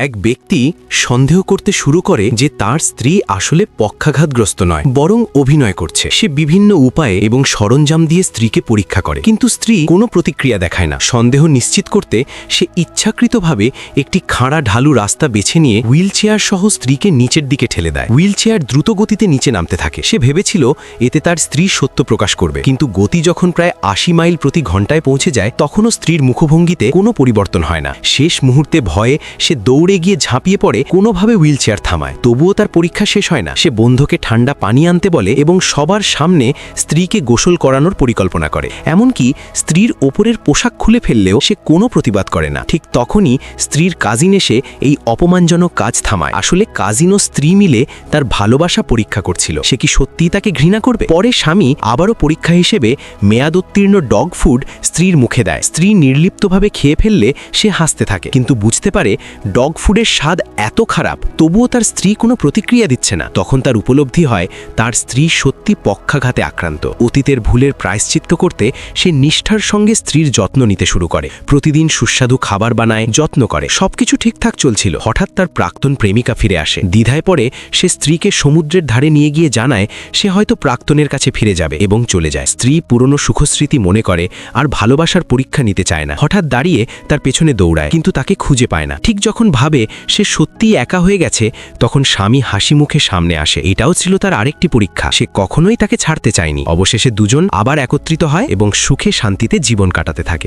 এক ব্যক্তি সন্দেহ করতে শুরু করে যে তার স্ত্রী আসলে পক্ষাঘাতগ্রস্ত নয়, বরং অভিনয় করছে। সে বিভিন্ন উপায়ে এবং সরঞ্জাম দিয়ে স্ত্রীকে পরীক্ষা করে, কিন্তু স্ত্রী কোনো প্রতিক্রিয়া দেখায় না। সন্দেহ নিশ্চিত করতে সে ইচ্ছাকৃতভাবে একটি খাড়া ঢালু রাস্তা বেছে নিয়ে হুইলচেয়ার সহ স্ত্রীকে নিচের দিকে ঠেলে দেয়। হুইলচেয়ার দ্রুত গতিতে নিচে নামতে থাকে। সে ভেবেছিল এতে তার স্ত্রী সত্য প্রকাশ করবে, কিন্তু গতি যখন প্রায় ৮০ মাইল প্রতি ঘন্টায় পৌঁছে যায়, তখনও স্ত্রীর মুখভঙ্গিতে কোনো পরিবর্তন হয় না। শেষ মুহূর্তে ভয়ে সে দৌড়ে গিয়ে ঝাঁপিয়ে পড়ে, কোনোভাবে হুইলচেয়ার থামায়। তবুও তার পরীক্ষা শেষ হয় না। সে বন্ধুকে ঠান্ডা পানি আনতে বলে এবং সবার সামনে স্ত্রীকে গোসল করানোর পরিকল্পনা করে। এমনকি স্ত্রীর ওপরের পোশাক খুলে ফেললেও সে কোনো প্রতিবাদ করে না। ঠিক তখনই স্ত্রীর কাজিন এসে এই অপমানজনক কাজ থামায়। আসলে কাজিন ও স্ত্রী মিলে তার ভালোবাসা পরীক্ষা করছিল, সে কি সত্যিই তাকে ঘৃণা করবে। পরে স্বামী আবারও পরীক্ষা হিসেবে মেয়াদোত্তীর্ণ ডগ ফুড স্ত্রীর মুখে দেয়। স্ত্রী নির্লিপ্তভাবে খেয়ে ফেললে সে হাসতে থাকে, কিন্তু বুঝতে পারে ডগ ফুডের স্বাদ এত খারাপ, তবুও তার স্ত্রী কোনো প্রতিক্রিয়া দিচ্ছে না। তখন তার উপলব্ধি হয় তার স্ত্রী সত্যি পক্ষাঘাতে আক্রান্ত। অতীতের ভুলের প্রায়শ্চিত্ত করতে সে নিষ্ঠার সঙ্গে স্ত্রীর যত্ন নিতে শুরু করে। প্রতিদিন সুস্বাদু খাবার বানায়, যত্ন করে। সবকিছু ঠিকঠাক চলছিল। হঠাৎ তার প্রাক্তন প্রেমিকা ফিরে আসে। দ্বিধায় পড়ে সে স্ত্রীকে সমুদ্রের ধারে নিয়ে গিয়ে জানায় সে হয়তো প্রাক্তনের কাছে ফিরে যাবে এবং চলে যায়। স্ত্রী পুরনো সুখস্মৃতি মনে করে আর ভালোবাসার পরীক্ষা নিতে চায় না। হঠাৎ দাঁড়িয়ে তার পেছনে দৌড়ায়, কিন্তু তাকে খুঁজে পায় না। ঠিক যখন ভাবে সে সত্যিই একা হয়ে গেছে, তখন স্বামী হাসি মুখে সামনে আসে। এটাও ছিল তার আরেকটি পরীক্ষা। সে কখনোই তাকে ছাড়তে চায়নি। অবশেষে দুজন আবার একত্রিত হয় এবং সুখে শান্তিতে জীবন কাটাতে থাকে।